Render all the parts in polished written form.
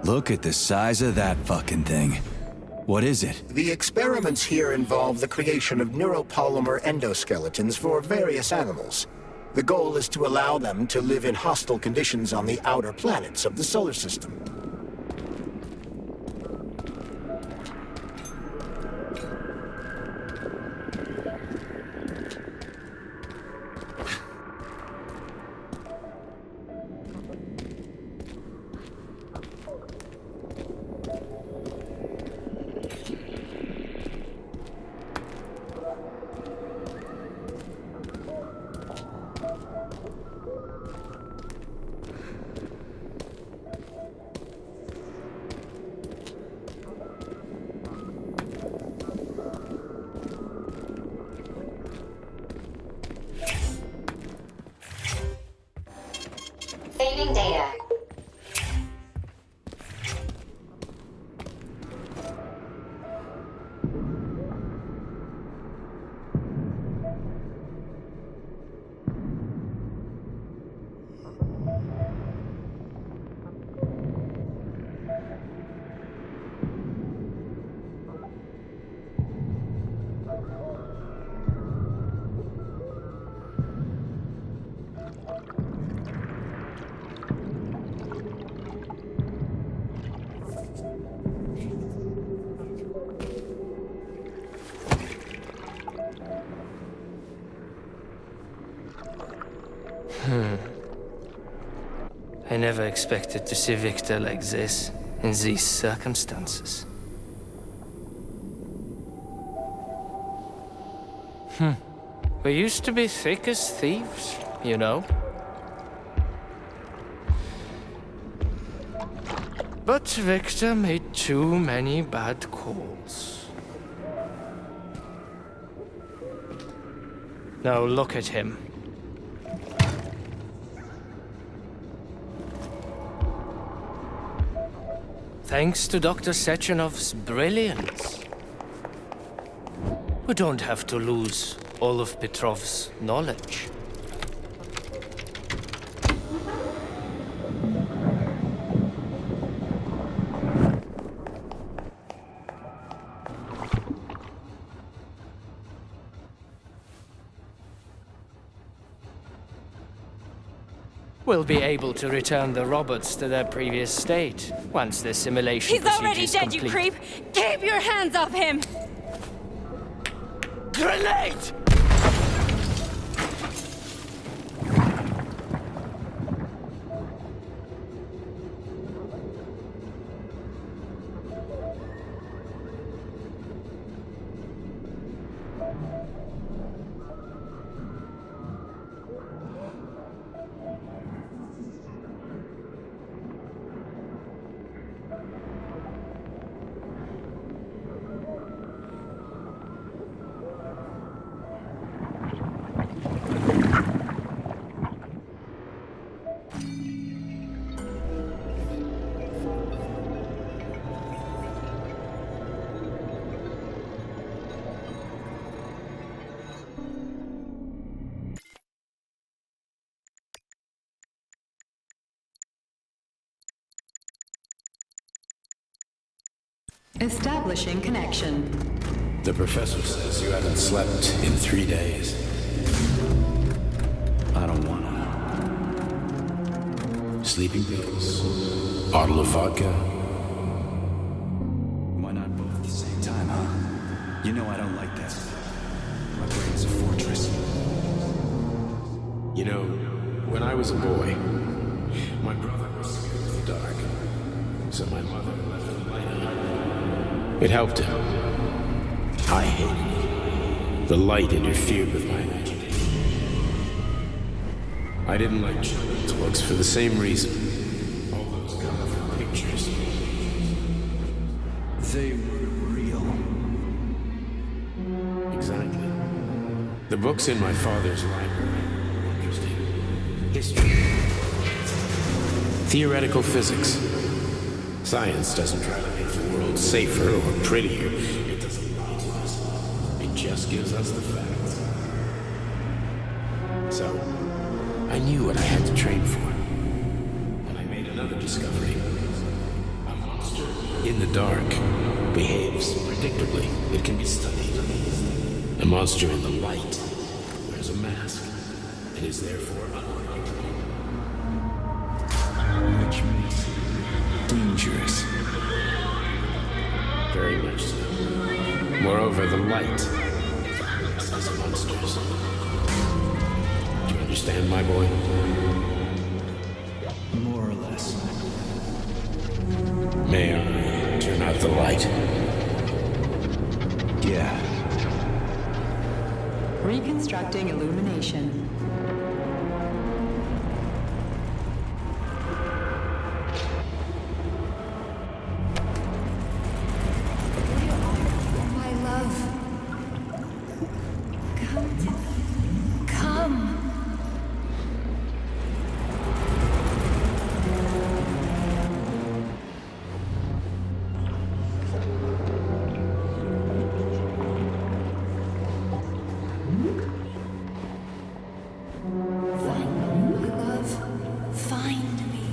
Look at the size of that fucking thing. What is it? The experiments here involve the creation of neuropolymer endoskeletons for various animals. The goal is to allow them to live in hostile conditions on the outer planets of the solar system. Saving data. I never expected to see Victor like this, in these circumstances. We used to be thick as thieves, you know? But Victor made too many bad calls. Now look at him. Thanks to Dr. Sechenov's brilliance, we don't have to lose all of Petrov's knowledge. We'll be able to return the robots to their previous state once the simulation He's already procedure's dead, you complete. creep! Keep your hands off him! Grenade! Establishing connection. The professor says you haven't slept in 3 days. I don't wanna. Sleeping pills, bottle of vodka. Why not both at the same time, huh? You know I don't like that. My brain's a fortress. You know, when I was a boy, my brother was scared of the dark. So my mother left the light on. It helped him. I hated it. The light interfered with my imagination. I didn't like children's books for the same reason. All those colorful pictures. They were real. Exactly. The books in my father's library were interesting. History. Theoretical physics. Science doesn't try to make the world safer or prettier. It doesn't lie to us. It just gives us the facts. So, I knew what I had to train for. And I made another discovery. A in the dark, behaves predictably. It can be studied. A monster in the light wears a mask and is therefore unpredictable. Which makes it dangerous. Very much so. Moreover, the light is monsters. Do you understand, my boy? More or less. May I turn out the light? Yeah. Reconstructing illumination. My love. Come. My love, find me.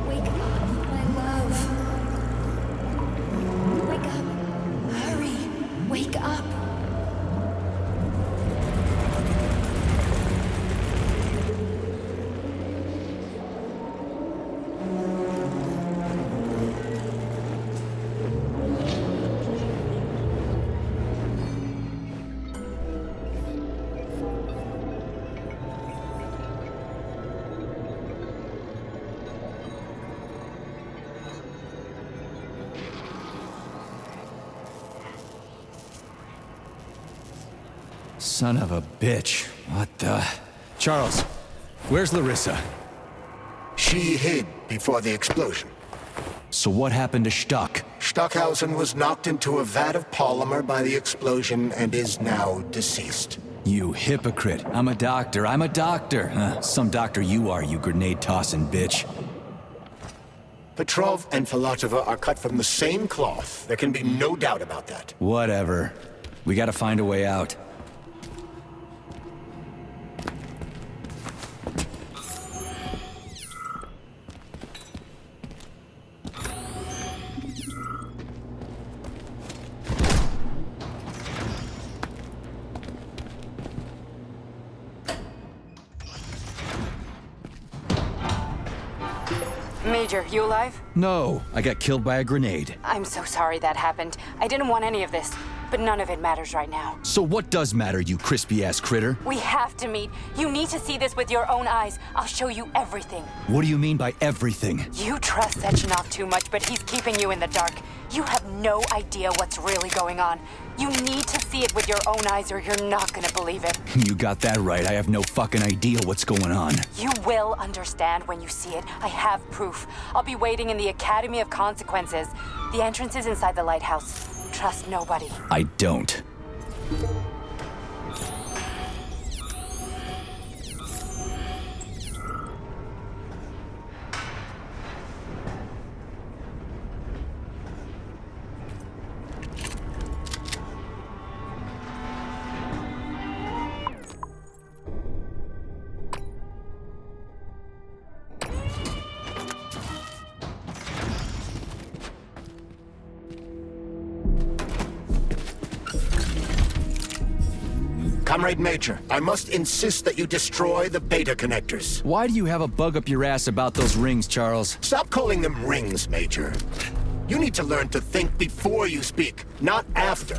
Wake up, my love. Wake up. Hurry. Wake up. Son of a bitch. What the... Charles, where's Larissa? She hid before the explosion. So what happened to Stuck? Stockhausen was knocked into a vat of polymer by the explosion and is now deceased. You hypocrite. I'm a doctor. I'm a doctor. Some doctor you are, you grenade-tossing bitch. Petrov and Filatova are cut from the same cloth. There can be no doubt about that. Whatever. We gotta find a way out. Major, you alive? No, I got killed by a grenade. I'm so sorry that happened. I didn't want any of this, but none of it matters right now. So what does matter, you crispy-ass critter? We have to meet. You need to see this with your own eyes. I'll show you everything. What do you mean by everything? You trust Sechenov too much, but he's keeping you in the dark. You have no idea what's really going on. You need to see it with your own eyes or you're not gonna believe it. You got that right. I have no fucking idea what's going on. You will understand when you see it. I have proof. I'll be waiting in the Academy of Consequences. The entrance is inside the lighthouse. Trust nobody. I don't. Comrade Major, I must insist that you destroy the beta connectors. Why do you have a bug up your ass about those rings, Charles? Stop calling them rings, Major. You need to learn to think before you speak, not after.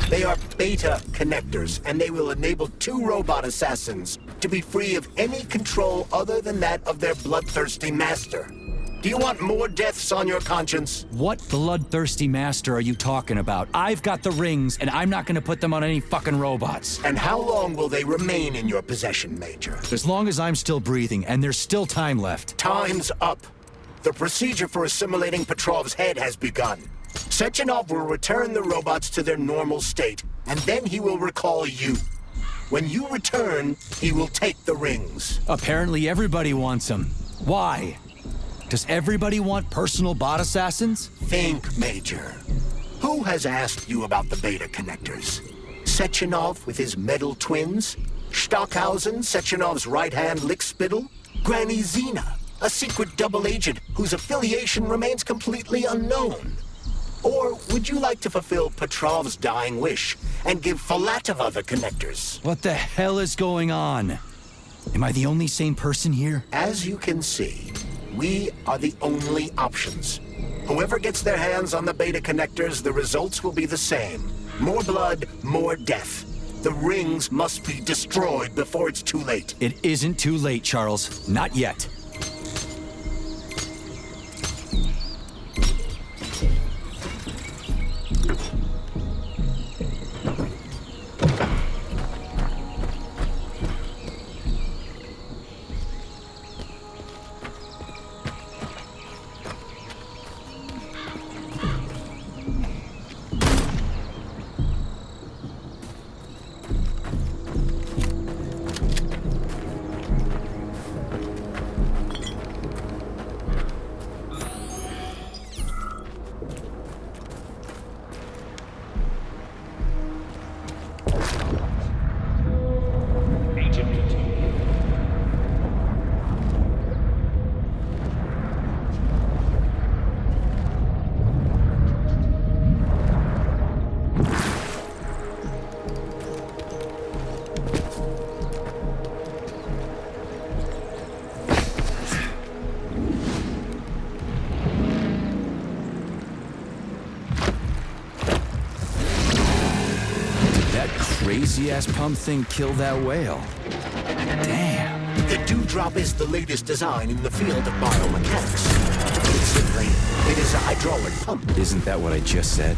They are beta connectors, and they will enable 2 robot assassins to be free of any control other than that of their bloodthirsty master. Do you want more deaths on your conscience? What bloodthirsty master are you talking about? I've got the rings, and I'm not gonna put them on any fucking robots. And how long will they remain in your possession, Major? As long as I'm still breathing, and there's still time left. Time's up. The procedure for assimilating Petrov's head has begun. Sechenov will return the robots to their normal state, and then he will recall you. When you return, he will take the rings. Apparently everybody wants them. Why? Does everybody want personal bot assassins? Think, Major. Who has asked you about the beta connectors? Sechenov with his metal twins? Stockhausen, Sechenov's right-hand lickspittle? Granny Xena, a secret double agent whose affiliation remains completely unknown? Or would you like to fulfill Petrov's dying wish and give Filatova the connectors? What the hell is going on? Am I the only sane person here? As you can see, we are the only options. Whoever gets their hands on the beta connectors, the results will be the same. More blood, more death. The rings must be destroyed before it's too late. It isn't too late, Charles. Not yet. Crazy-ass pump thing killed that whale. Damn. The Dewdrop is the latest design in the field of biomechanics. To put it simply, it is a hydraulic pump. Isn't that what I just said?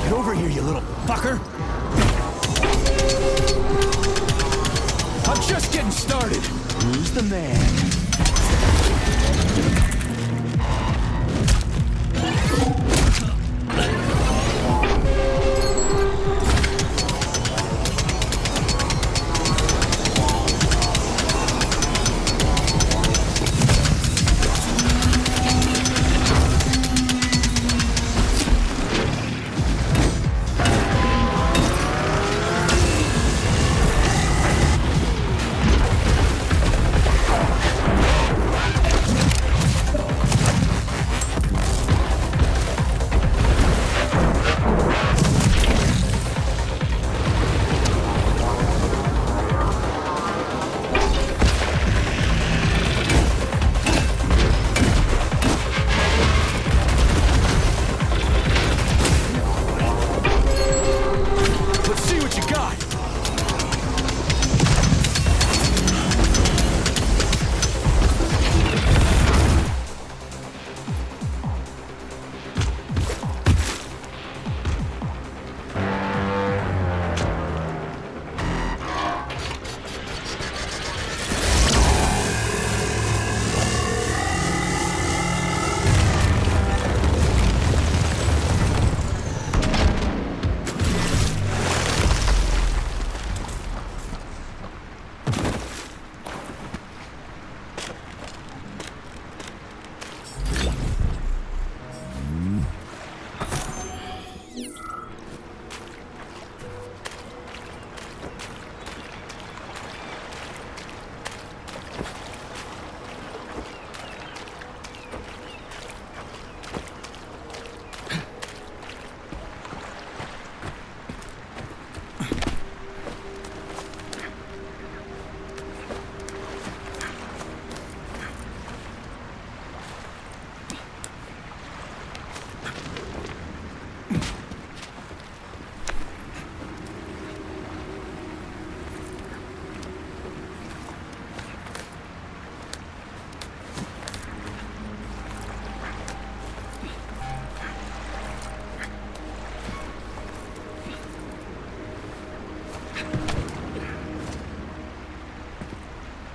Get over here, you little fucker! I'm just getting started. Who's the man?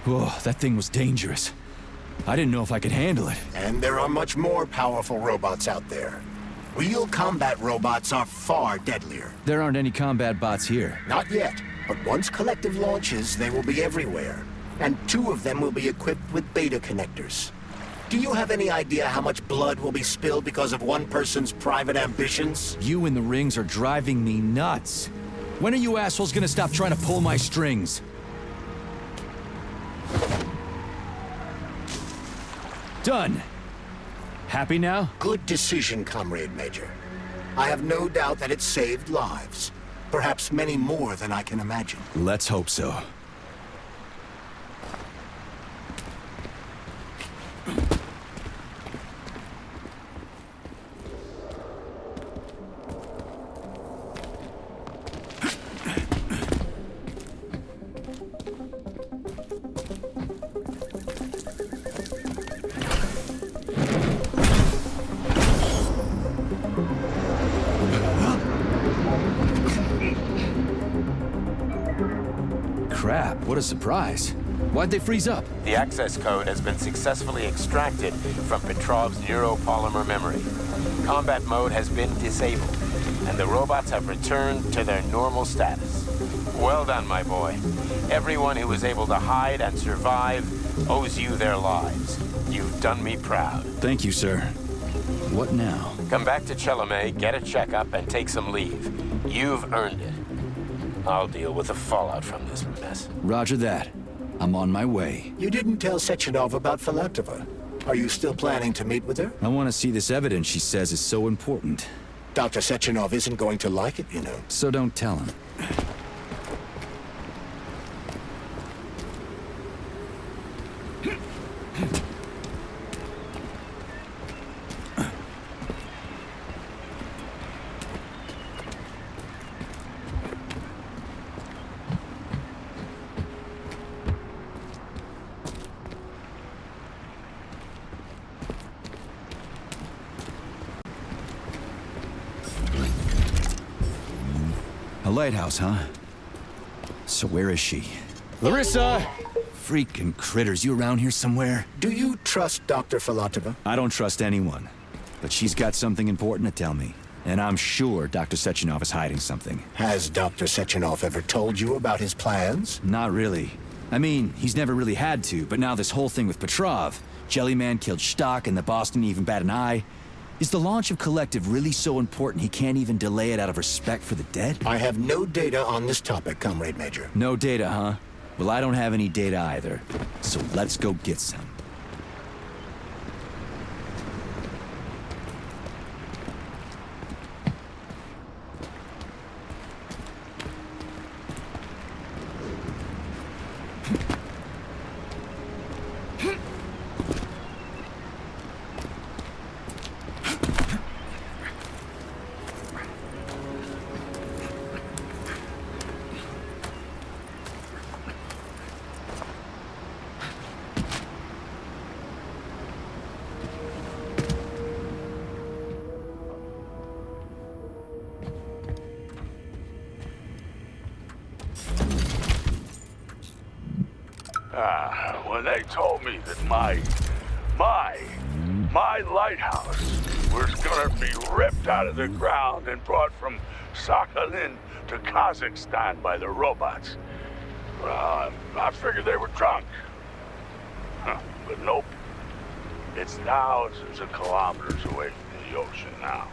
Whoa, that thing was dangerous. I didn't know if I could handle it. And there are much more powerful robots out there. Real combat robots are far deadlier. There aren't any combat bots here. Not yet. But once Collective launches, they will be everywhere. And 2 of them will be equipped with beta connectors. Do you have any idea how much blood will be spilled because of one person's private ambitions? You and the rings are driving me nuts. When are you assholes gonna stop trying to pull my strings? Done. Happy now? Good decision, Comrade Major. I have no doubt that it saved lives. Perhaps many more than I can imagine. Let's hope so. Crap, what a surprise. Why'd they freeze up? The access code has been successfully extracted from Petrov's neuropolymer memory. Combat mode has been disabled, and the robots have returned to their normal status. Well done, my boy. Everyone who was able to hide and survive owes you their lives. You've done me proud. Thank you, sir. What now? Come back to Chalamet, get a checkup, and take some leave. You've earned it. I'll deal with the fallout from this mess. Roger that. I'm on my way. You didn't tell Sechenov about Filatova. Are you still planning to meet with her? I want to see this evidence she says is so important. Dr. Sechenov isn't going to like it, you know. So don't tell him. A lighthouse, huh? So where is she? Larissa! Freaking critters, you around here somewhere? Do you trust Dr. Filatova? I don't trust anyone. But she's got something important to tell me. And I'm sure Dr. Sechenov is hiding something. Has Dr. Sechenov ever told you about his plans? Not really. I mean, he's never really had to, but now this whole thing with Petrov, Jellyman killed Stock and the boss didn't even bat an eye. Is the launch of Collective really so important he can't even delay it out of respect for the dead? I have no data on this topic, Comrade Major. No data, huh? Well, I don't have any data either. So let's go get some. When they told me that my lighthouse was gonna be ripped out of the ground and brought from Sakhalin to Kazakhstan by the robots, well, I figured they were drunk. But nope. It's thousands of kilometers away from the ocean now.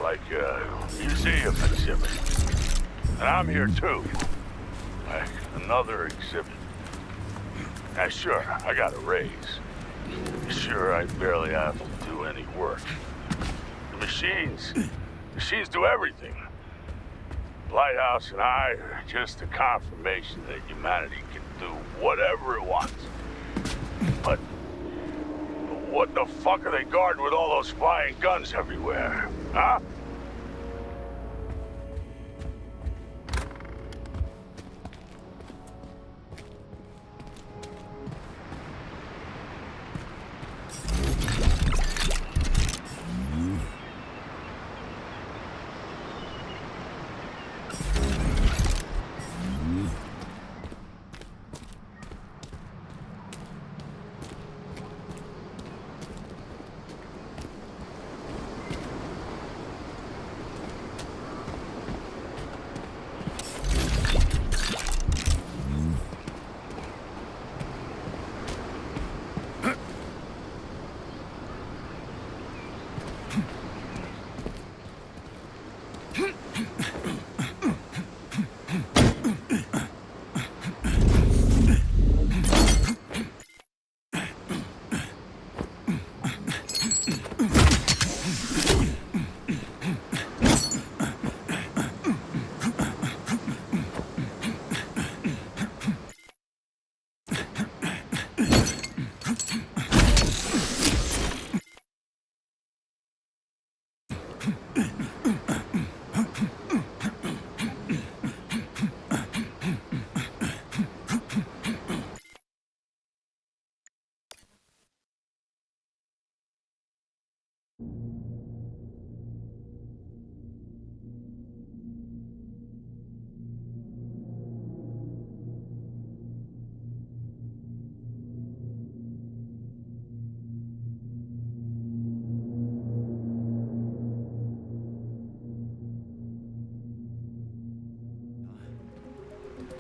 Like a museum exhibit. And I'm here too. Like another exhibit. Now, sure, I got a raise. Sure, I barely have to do any work. The machines do everything. Lighthouse and I are just a confirmation that humanity can do whatever it wants. But what the fuck are they guarding with all those flying guns everywhere, huh?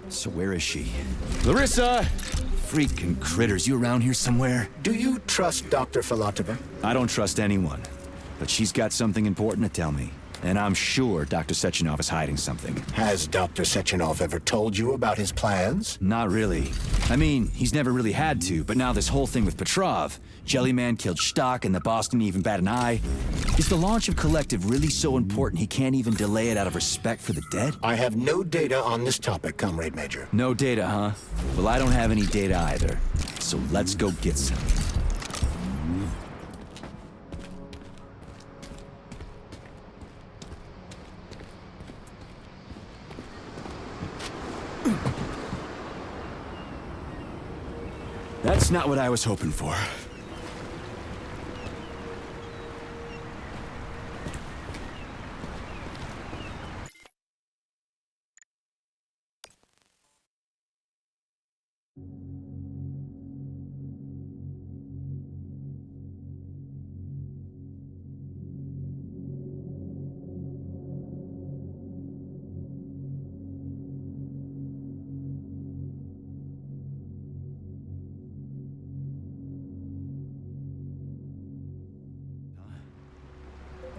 So where is she? Larissa! Freaking critters, you around here somewhere? Do you trust Dr. Filatova? I don't trust anyone. But she's got something important to tell me. And I'm sure Dr. Sechenov is hiding something. Has Dr. Sechenov ever told you about his plans? Not really. I mean, he's never really had to, but now this whole thing with Petrov, Jellyman killed Stock and the boss didn't even bat an eye. Is the launch of Collective really so important he can't even delay it out of respect for the dead? I have no data on this topic, Comrade Major. No data, huh? Well, I don't have any data either. So let's go get some. That's not what I was hoping for.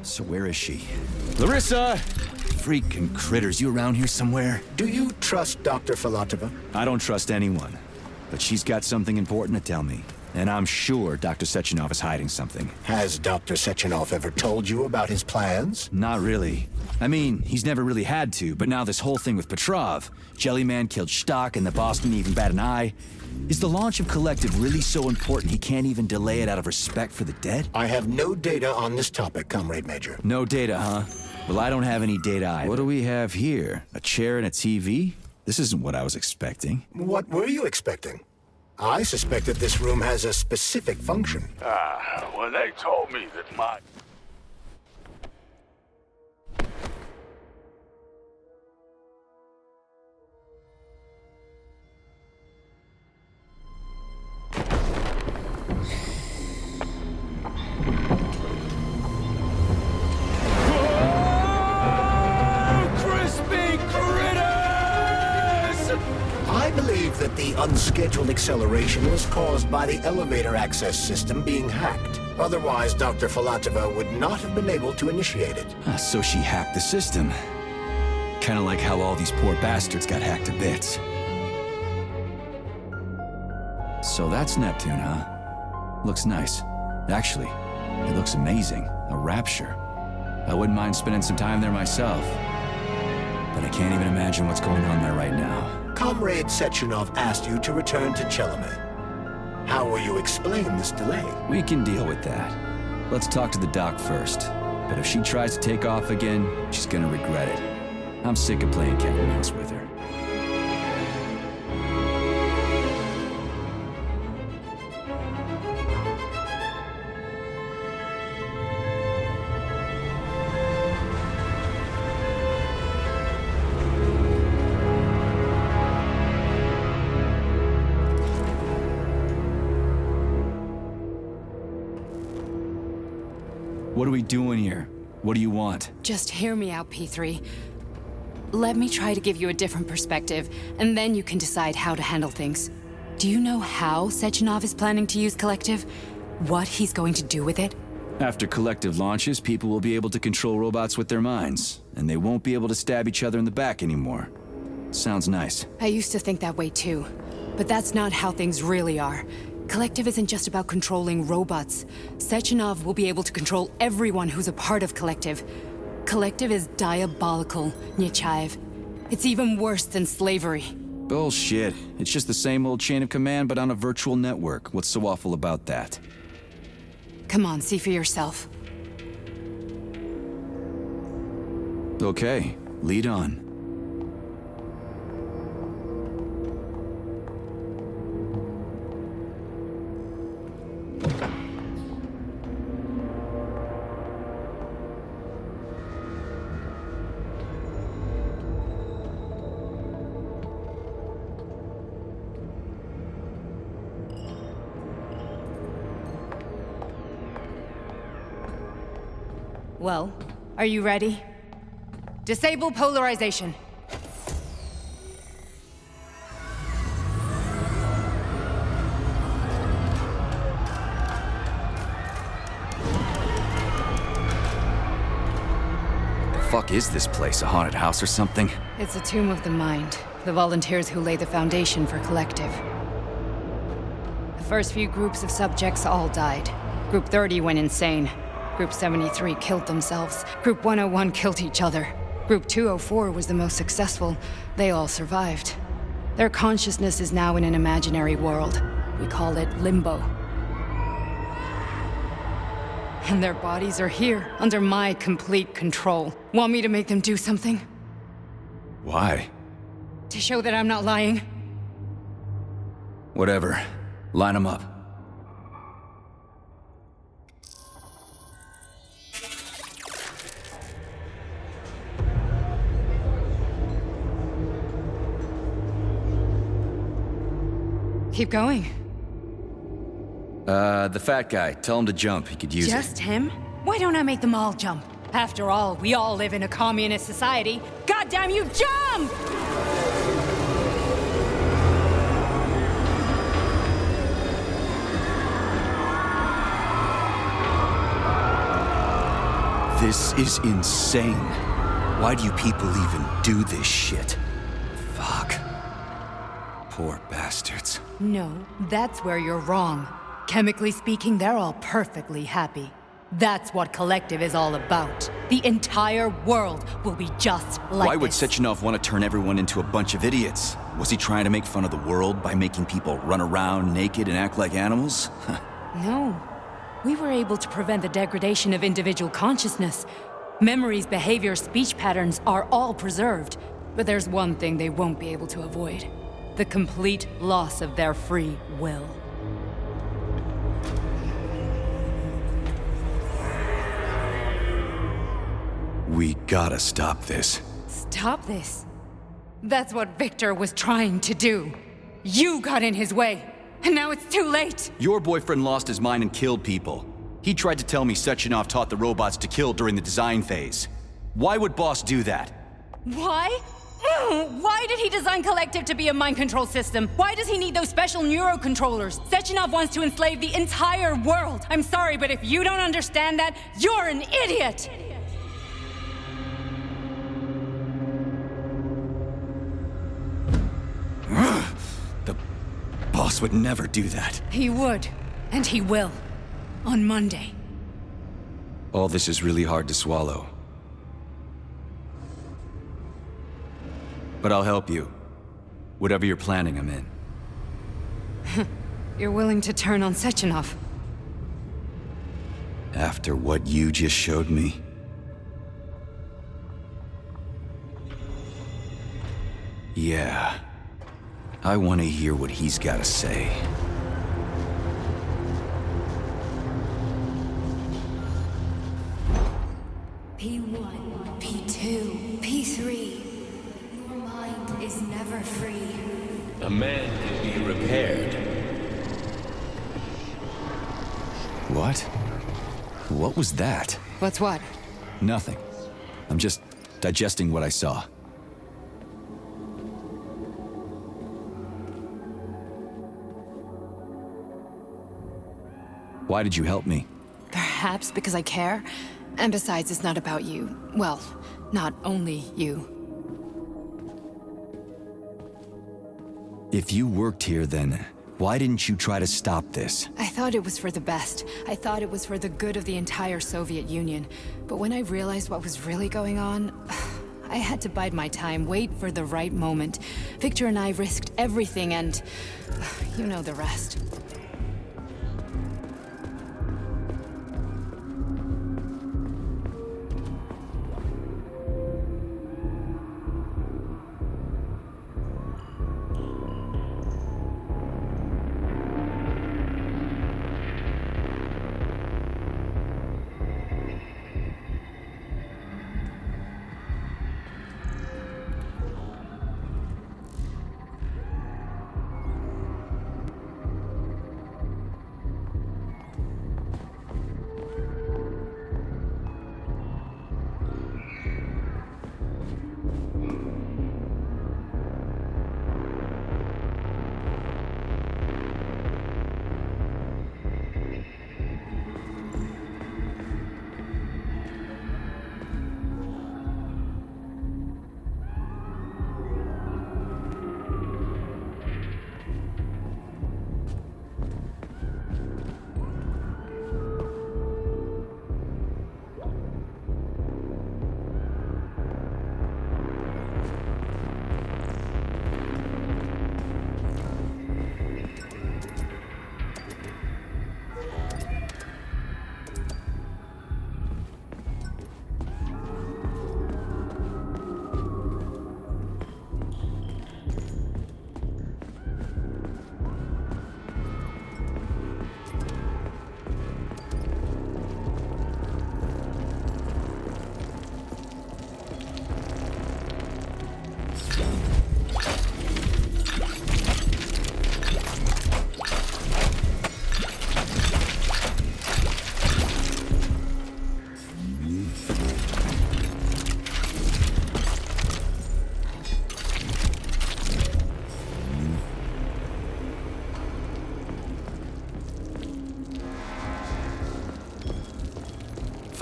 So where is she? Larissa! Freaking critters, you around here somewhere? Do you trust Dr. Filatova? I don't trust anyone. But she's got something important to tell me. And I'm sure Dr. Sechenov is hiding something. Has Dr. Sechenov ever told you about his plans? Not really. I mean, he's never really had to, but now this whole thing with Petrov, Jellyman killed Stock and the boss didn't even bat an eye. Is the launch of Collective really so important he can't even delay it out of respect for the dead? I have no data on this topic, Comrade Major. No data, huh? Well, I don't have any data either. What do we have here? A chair and a TV? This isn't what I was expecting. What were you expecting? I suspected this room has a specific function. When they told me that my... I believe that the unscheduled acceleration was caused by the elevator access system being hacked. Otherwise, Dr. Filatova would not have been able to initiate it. So she hacked the system. Kinda like how all these poor bastards got hacked to bits. So that's Neptune, huh? Looks nice. Actually, it looks amazing. A rapture. I wouldn't mind spending some time there myself. But I can't even imagine what's going on there right now. Comrade Sechenov asked you to return to Chelomey. How will you explain this delay? We can deal with that. Let's talk to the doc first. But if she tries to take off again, she's gonna regret it. I'm sick of playing cat and mouse with her. What are we doing here? What do you want? Just hear me out, P3. Let me try to give you a different perspective, and then you can decide how to handle things. Do you know how Sechenov is planning to use Collective? What he's going to do with it? After Collective launches, people will be able to control robots with their minds, and they won't be able to stab each other in the back anymore. Sounds nice. I used to think that way too, but that's not how things really are. Collective isn't just about controlling robots. Sechenov will be able to control everyone who's a part of Collective. Collective is diabolical, Nechayev. It's even worse than slavery. Bullshit. It's just the same old chain of command, but on a virtual network. What's so awful about that? Come on, see for yourself. Okay, lead on. Well, are you ready? Disable polarization. fuck is this place? A haunted house or something? It's a tomb of the mind. The volunteers who lay the foundation for Collective. The first few groups of subjects all died. Group 30 went insane. Group 73 killed themselves. Group 101 killed each other. Group 204 was the most successful. They all survived. Their consciousness is now in an imaginary world. We call it Limbo. And their bodies are here, under my complete control. Want me to make them do something? Why? To show that I'm not lying? Whatever. Line them up. Keep going. The fat guy. Tell him to jump. He could use it. Just him? Why don't I make them all jump? After all, we all live in a communist society. Goddamn you, jump! This is insane. Why do you people even do this shit? Fuck. Poor bastards. No, that's where you're wrong. Chemically speaking, they're all perfectly happy. That's what Collective is all about. The entire world will be just like Why would this. Sechenov want to turn everyone into a bunch of idiots? Was he trying to make fun of the world by making people run around naked and act like animals? No. We were able to prevent the degradation of individual consciousness. Memories, behavior, speech patterns are all preserved. But there's one thing they won't be able to avoid. The complete loss of their free will. We gotta stop this. Stop this. That's what Victor was trying to do. You got in his way, and now it's too late. Your boyfriend lost his mind and killed people. He tried to tell me Sechenov taught the robots to kill during the design phase. Why would Boss do that? Why? Why did he design Collective to be a mind control system? Why does he need those special neurocontrollers? Sechenov wants to enslave the entire world. I'm sorry, but if you don't understand that, you're an idiot! The Boss would never do that. He would, and he will. On Monday. All this is really hard to swallow. But I'll help you. Whatever you're planning, I'm in. You're willing to turn on Sechenov? After what you just showed me? Yeah. I want to hear what he's got to say. P1, P2, P3. Your mind is never free. A man can be repaired. What? What was that? What's what? Nothing. I'm just digesting what I saw. Why did you help me? Perhaps because I care. And besides, it's not about you. Well, not only you. If you worked here, then why didn't you try to stop this? I thought it was for the best. I thought it was for the good of the entire Soviet Union. But when I realized what was really going on, I had to bide my time, wait for the right moment. Victor and I risked everything and you know the rest.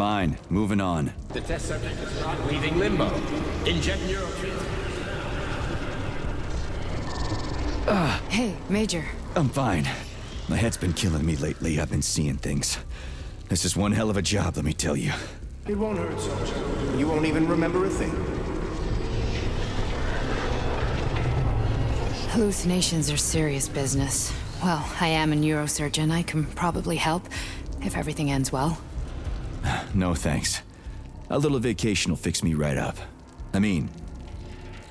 Fine, moving on. The test subject is not leaving limbo. Inject neurotransmitters. Hey, Major. I'm fine. My head's been killing me lately. I've been seeing things. This is one hell of a job, let me tell you. It won't hurt, Soldier. You won't even remember a thing. Hallucinations are serious business. Well, I am a neurosurgeon. I can probably help, if everything ends well. No thanks. A little vacation will fix me right up. I mean,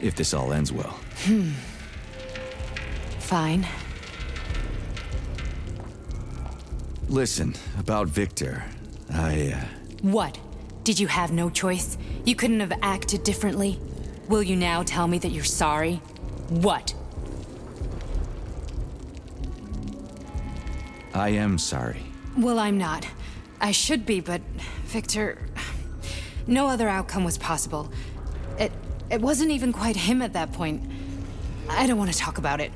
if this all ends well. Fine. Listen, about Victor, What? Did you have no choice? You couldn't have acted differently? Will you now tell me that you're sorry? What? I am sorry. Well, I'm not. I should be, but Victor... No other outcome was possible. It wasn't even quite him at that point. I don't want to talk about it.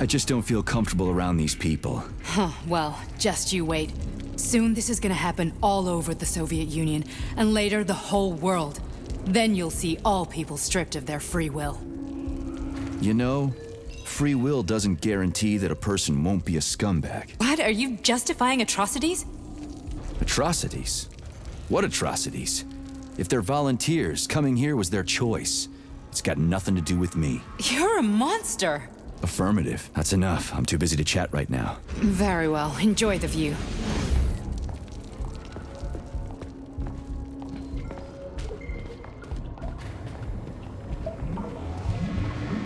I just don't feel comfortable around these people. Huh, well, just you wait. Soon this is gonna happen all over the Soviet Union, and later the whole world. Then you'll see all people stripped of their free will. You know, free will doesn't guarantee that a person won't be a scumbag. What? Are you justifying atrocities? Atrocities? What atrocities? If they're volunteers, coming here was their choice. It's got nothing to do with me. You're a monster! Affirmative. That's enough. I'm too busy to chat right now. Very well. Enjoy the view.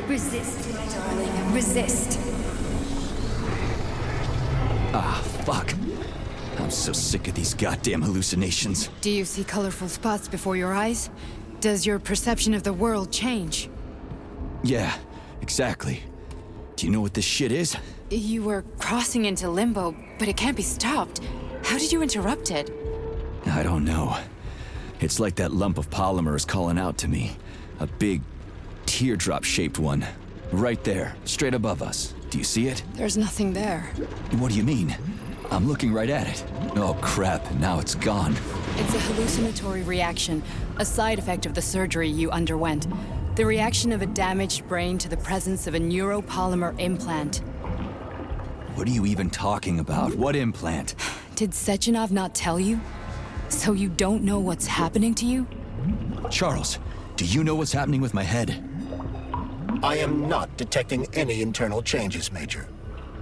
Resist, my darling. Resist. Ah, fuck. I'm so sick of these goddamn hallucinations. Do you see colorful spots before your eyes? Does your perception of the world change? Yeah, exactly. Do you know what this shit is? You were crossing into limbo, but it can't be stopped. How did you interrupt it? I don't know. It's like that lump of polymer is calling out to me. A big, teardrop-shaped one. Right there, straight above us. Do you see it? There's nothing there. What do you mean? I'm looking right at it. Oh crap, now it's gone. It's a hallucinatory reaction, a side effect of the surgery you underwent. The reaction of a damaged brain to the presence of a neuropolymer implant. What are you even talking about? What implant? Did Sechenov not tell you? So you don't know what's happening to you? Charles, do you know what's happening with my head? I am not detecting any internal changes, Major.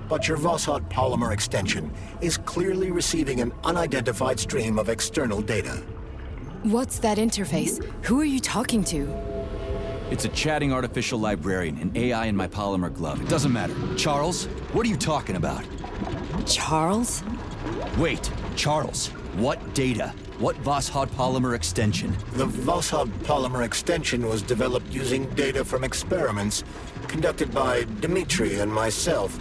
But your Voskhod polymer extension is clearly receiving an unidentified stream of external data. What's that interface? Who are you talking to? It's a chatting artificial librarian, an AI in my polymer glove. It doesn't matter. Charles, what are you talking about? Charles? Wait, Charles, what data? What Voskhod polymer extension? The Voskhod polymer extension was developed using data from experiments conducted by Dmitri and myself.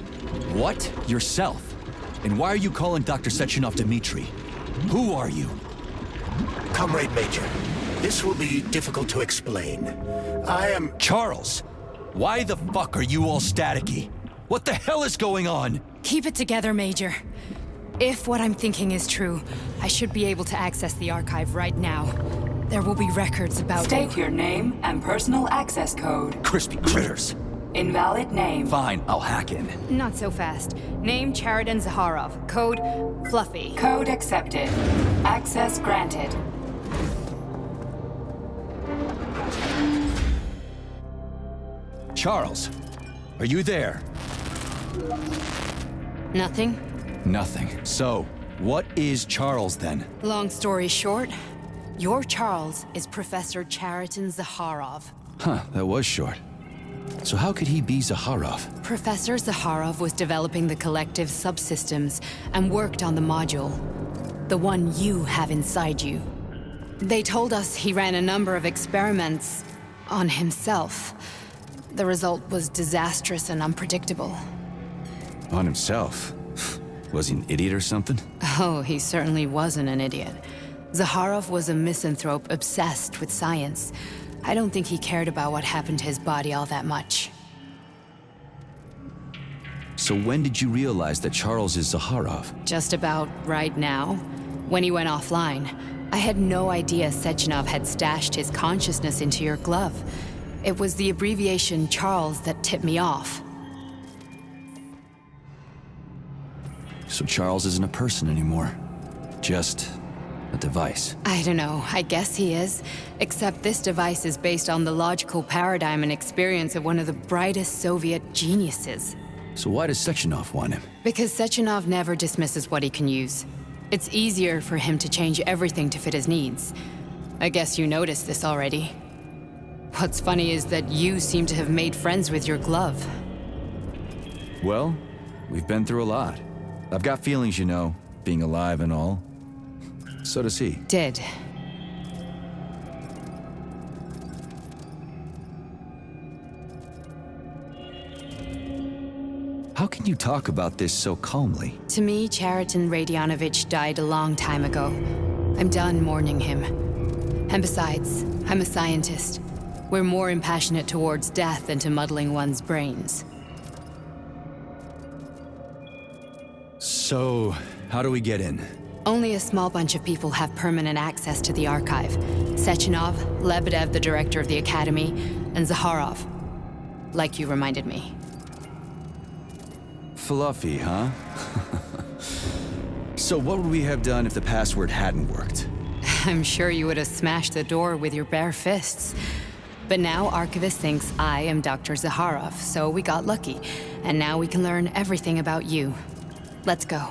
What? Yourself? And why are you calling Dr. Sechenov Dmitri? Who are you? Comrade Major, this will be difficult to explain. I am... Charles! Why the fuck are you all staticky? What the hell is going on? Keep it together, Major. If what I'm thinking is true, I should be able to access the archive right now. There will be records about State your name and personal access code. Crispy critters. Invalid name. Fine, I'll hack in. Not so fast. Name Chariton Zaharov. Code Fluffy. Code accepted. Access granted. Charles, are you there? Nothing? Nothing. So, what is Charles then? Long story short, your Charles is Professor Chariton Zaharov. Huh, that was short. So how could he be Zaharov? Professor Zaharov was developing the collective subsystems and worked on the module. The one you have inside you. They told us he ran a number of experiments on himself. The result was disastrous and unpredictable. On himself? Was he an idiot or something? Oh, he certainly wasn't an idiot. Zaharov was a misanthrope obsessed with science. I don't think he cared about what happened to his body all that much. So when did you realize that Charles is Zaharov? Just about right now. When he went offline, I had no idea Sechenov had stashed his consciousness into your glove. It was the abbreviation Charles that tipped me off. So Charles isn't a person anymore. Just a device. I don't know, I guess he is. Except this device is based on the logical paradigm and experience of one of the brightest Soviet geniuses. So why does Sechenov want him? Because Sechenov never dismisses what he can use. It's easier for him to change everything to fit his needs. I guess you noticed this already. What's funny is that you seem to have made friends with your glove. Well, we've been through a lot. I've got feelings, you know, being alive and all. So does he. Did. How can you talk about this so calmly? To me, Chariton Radionovich died a long time ago. I'm done mourning him. And besides, I'm a scientist. We're more impassionate towards death than to muddling one's brains. So, how do we get in? Only a small bunch of people have permanent access to the archive. Sechenov, Lebedev, the director of the Academy, and Zaharov. Like you reminded me. Fluffy, huh? So what would we have done if the password hadn't worked? I'm sure you would have smashed the door with your bare fists. But now Archivist thinks I am Dr. Zaharov, so we got lucky. And now we can learn everything about you. Let's go.